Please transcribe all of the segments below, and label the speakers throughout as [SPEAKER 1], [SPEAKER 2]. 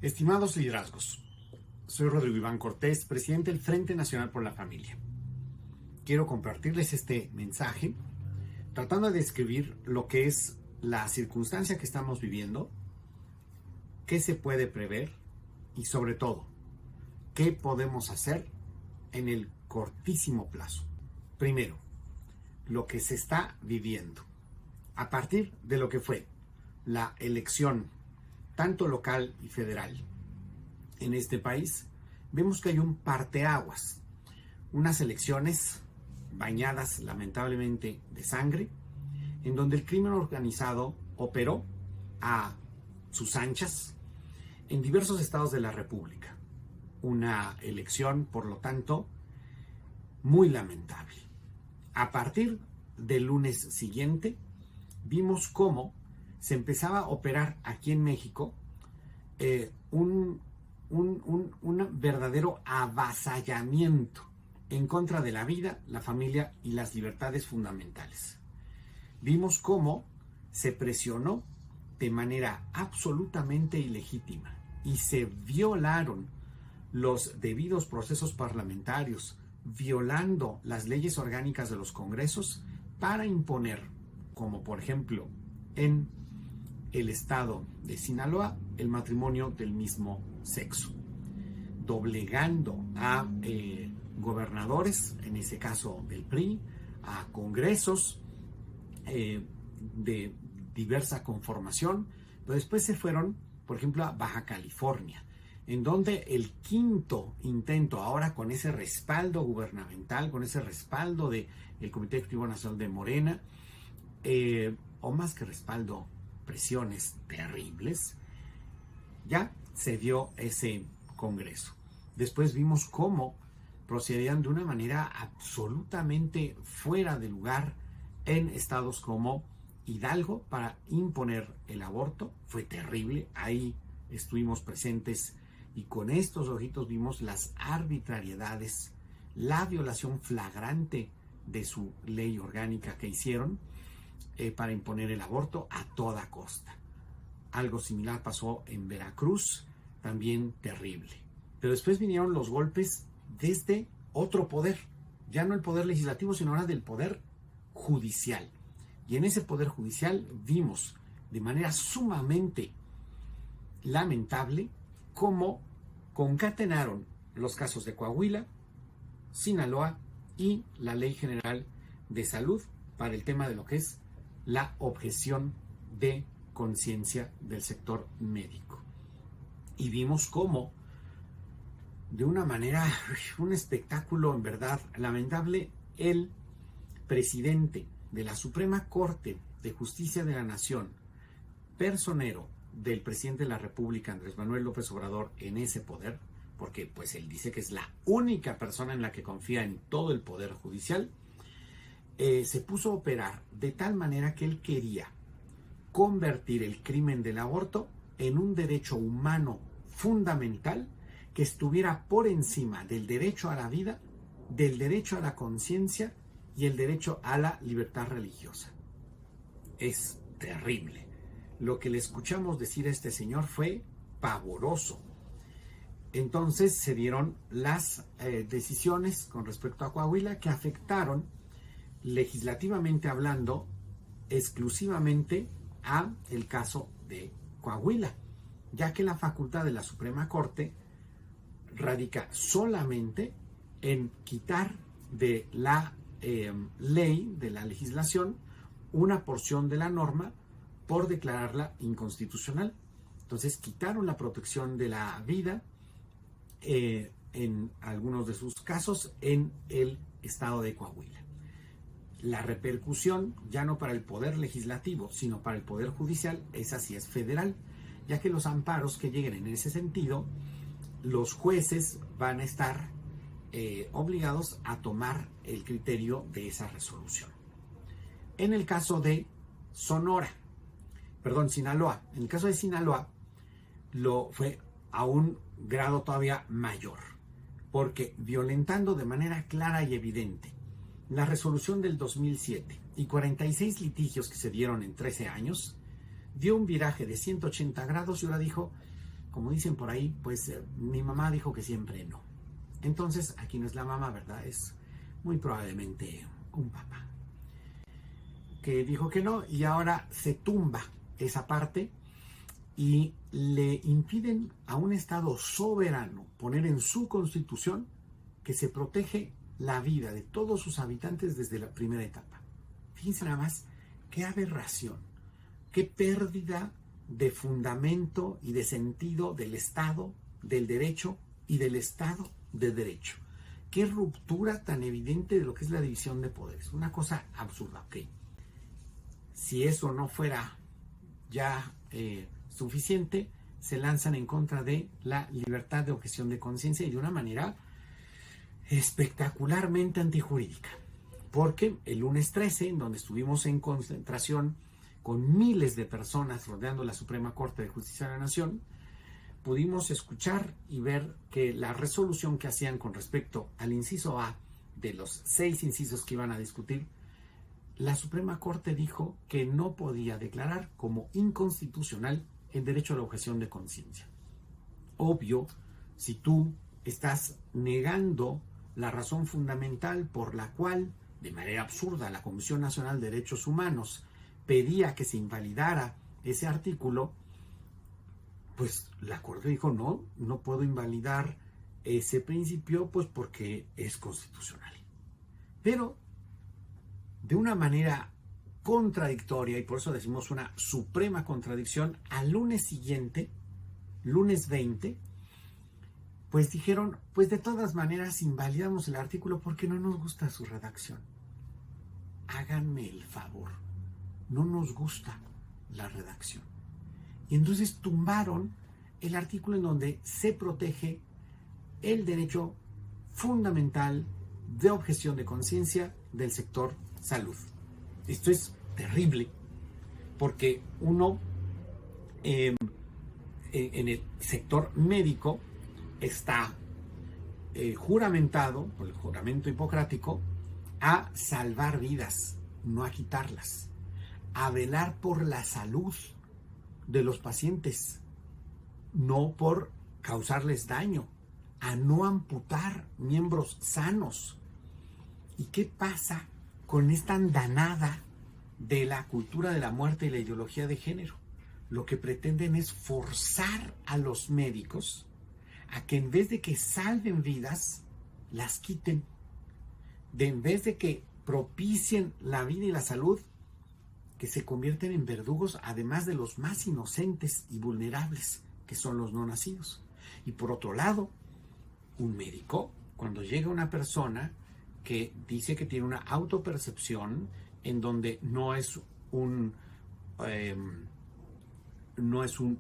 [SPEAKER 1] Estimados liderazgos, soy Rodrigo Iván Cortés, presidente del Frente Nacional por la Familia. Quiero compartirles este mensaje tratando de describir lo que es la circunstancia que estamos viviendo, qué se puede prever y sobre todo, qué podemos hacer en el cortísimo plazo. Primero, lo que se está viviendo. A partir de lo que fue la elección tanto local y federal en este país, vemos que hay un parteaguas, unas elecciones bañadas lamentablemente de sangre, en donde el crimen organizado operó a sus anchas en diversos estados de la República. Una elección, por lo tanto, muy lamentable. A partir del lunes siguiente, vimos cómo se empezaba a operar aquí en México un verdadero avasallamiento en contra de la vida, la familia y las libertades fundamentales. Vimos cómo se presionó de manera absolutamente ilegítima y se violaron los debidos procesos parlamentarios, violando las leyes orgánicas de los congresos para imponer, como por ejemplo en el estado de Sinaloa, el matrimonio del mismo sexo, doblegando a gobernadores, en ese caso del PRI, a congresos de diversa conformación, pero después se fueron, por ejemplo, a Baja California, en donde el quinto intento, ahora con ese respaldo gubernamental, con ese respaldo del Comité Ejecutivo Nacional de Morena, o más que respaldo, presiones terribles, ya se dio ese congreso. Después vimos cómo procedían de una manera absolutamente fuera de lugar en estados como Hidalgo para imponer el aborto. Fue terrible, ahí estuvimos presentes y con estos ojitos vimos las arbitrariedades, la violación flagrante de su ley orgánica que hicieron para imponer el aborto a toda costa. Algo similar pasó en Veracruz, también terrible. Pero después vinieron los golpes desde otro poder, ya no el poder legislativo, sino ahora del poder judicial. Y en ese poder judicial vimos de manera sumamente lamentable cómo concatenaron los casos de Coahuila, Sinaloa y la Ley General de Salud para el tema de lo que es la objeción de conciencia del sector médico. Y vimos cómo, de una manera, un espectáculo en verdad lamentable, el presidente de la Suprema Corte de Justicia de la Nación, personero del presidente de la República, Andrés Manuel López Obrador, en ese poder, porque pues él dice que es la única persona en la que confía en todo el poder judicial, se puso a operar de tal manera que él quería convertir el crimen del aborto en un derecho humano fundamental que estuviera por encima del derecho a la vida, del derecho a la conciencia y el derecho a la libertad religiosa. Es terrible. Lo que le escuchamos decir a este señor fue pavoroso. Entonces se dieron las decisiones con respecto a Coahuila que afectaron legislativamente hablando exclusivamente a el caso de Coahuila, ya que la facultad de la Suprema Corte radica solamente en quitar de la ley, de la legislación, una porción de la norma por declararla inconstitucional. Entonces quitaron la protección de la vida en algunos de sus casos en el estado de Coahuila. La repercusión, ya no para el poder legislativo, sino para el poder judicial, esa sí es federal, ya que los amparos que lleguen en ese sentido, los jueces van a estar obligados a tomar el criterio de esa resolución. En el caso de Sinaloa, en el caso de Sinaloa, lo fue a un grado todavía mayor, porque violentando de manera clara y evidente la resolución del 2007 y 46 litigios que se dieron en 13 años, dio un viraje de 180 grados y ahora dijo, como dicen por ahí, pues mi mamá dijo que siempre no. Entonces, aquí no es la mamá, ¿verdad? Es muy probablemente un papá que dijo que no y ahora se tumba esa parte y le impiden a un Estado soberano poner en su constitución que se protege la vida de todos sus habitantes desde la primera etapa. Fíjense nada más, qué aberración, qué pérdida de fundamento y de sentido del Estado, del derecho y del Estado de derecho. Qué ruptura tan evidente de lo que es la división de poderes. Una cosa absurda, ¿ok? Si eso no fuera ya suficiente, se lanzan en contra de la libertad de objeción de conciencia y de una manera espectacularmente antijurídica. Porque el lunes 13, en donde estuvimos en concentración con miles de personas rodeando la Suprema Corte de Justicia de la Nación, pudimos escuchar y ver que la resolución que hacían con respecto al inciso A de los 6 incisos que iban a discutir, la Suprema Corte dijo que no podía declarar como inconstitucional el derecho a la objeción de conciencia. Obvio, si tú estás negando la razón fundamental por la cual, de manera absurda, la Comisión Nacional de Derechos Humanos pedía que se invalidara ese artículo, pues la Corte dijo no puedo invalidar ese principio, pues porque es constitucional. Pero de una manera contradictoria, y por eso decimos una suprema contradicción, al lunes siguiente, lunes 20, pues dijeron, pues de todas maneras invalidamos el artículo porque no nos gusta su redacción. Háganme el favor, no nos gusta la redacción. Y entonces tumbaron el artículo en donde se protege el derecho fundamental de objeción de conciencia del sector salud. Esto es terrible porque uno en el sector médico está juramentado por el juramento hipocrático a salvar vidas, no a quitarlas, a velar por la salud de los pacientes, no por causarles daño, a no amputar miembros sanos. ¿Y qué pasa con esta andanada de la cultura de la muerte y la ideología de género? Lo que pretenden es forzar a los médicos a que en vez de que salven vidas, las quiten. En vez de que propicien la vida y la salud, que se convierten en verdugos, además de los más inocentes y vulnerables, que son los no nacidos. Y por otro lado, un médico, cuando llega una persona que dice que tiene una autopercepción en donde no es un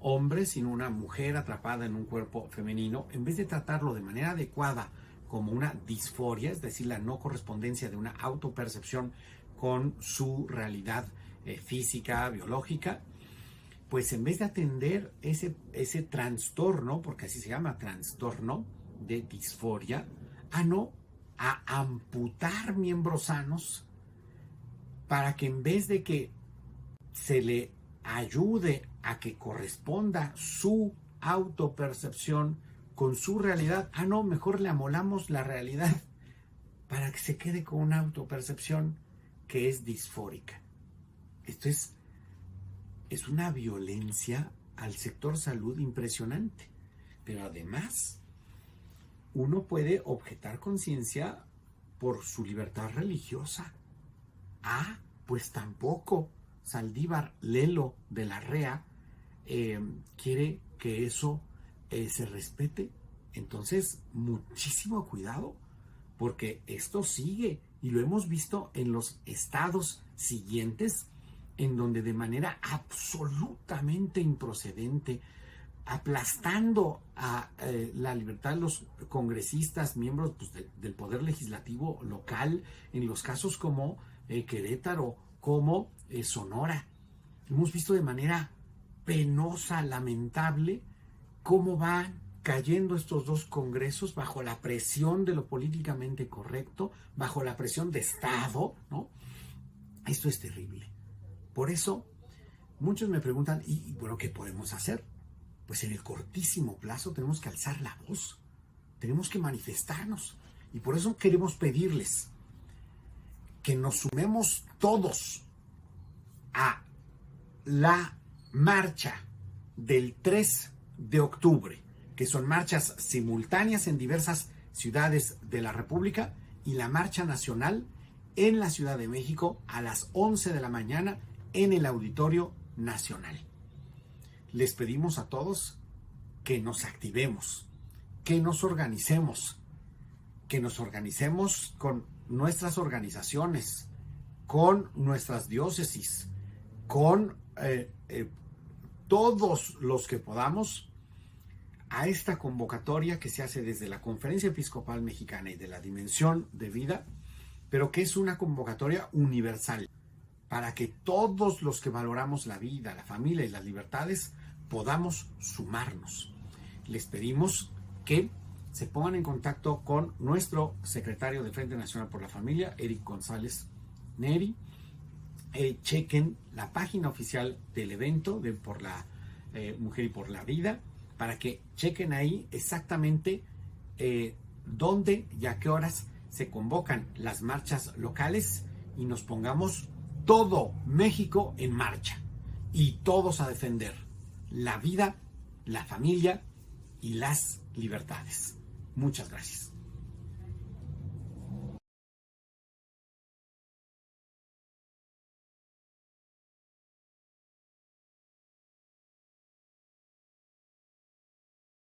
[SPEAKER 1] hombre, sino una mujer atrapada en un cuerpo femenino, en vez de tratarlo de manera adecuada como una disforia, es decir, la no correspondencia de una autopercepción con su realidad física, biológica, pues en vez de atender ese trastorno, porque así se llama, trastorno de disforia, a amputar miembros sanos para que en vez de que se le ayude a que corresponda su autopercepción con su realidad, mejor le amolamos la realidad para que se quede con una autopercepción que es disfórica. Esto es una violencia al sector salud impresionante. Pero además, uno puede objetar conciencia por su libertad religiosa. Pues tampoco Saldívar Lelo de la Rea quiere que eso se respete. Entonces, muchísimo cuidado, porque esto sigue y lo hemos visto en los estados siguientes, en donde de manera absolutamente improcedente, aplastando a la libertad de los congresistas, miembros del poder legislativo local, en los casos como Querétaro, como Sonora. Hemos visto de manera penosa, lamentable, cómo van cayendo estos dos congresos bajo la presión de lo políticamente correcto, bajo la presión de Estado, ¿no? Esto es terrible. Por eso, muchos me preguntan, ¿y bueno, qué podemos hacer? pues en el cortísimo plazo tenemos que alzar la voz, tenemos que manifestarnos. Y por eso queremos pedirles que nos sumemos todos a la marcha del 3 de octubre, que son marchas simultáneas en diversas ciudades de la República, y la marcha nacional en la Ciudad de México a las 11 de la mañana en el Auditorio Nacional. Les pedimos a todos que nos activemos, que nos organicemos con nuestras organizaciones, con nuestras diócesis, con todos los que podamos, a esta convocatoria que se hace desde la Conferencia Episcopal Mexicana y de la Dimensión de Vida, pero que es una convocatoria universal, para que todos los que valoramos la vida, la familia y las libertades podamos sumarnos. Les pedimos que se pongan en contacto con nuestro secretario de Frente Nacional por la Familia, Eric González Neri. Chequen la página oficial del evento de por la Mujer y por la Vida, para que chequen ahí exactamente dónde y a qué horas se convocan las marchas locales, y nos pongamos todo México en marcha y todos a defender la vida, la familia y las libertades. Muchas gracias.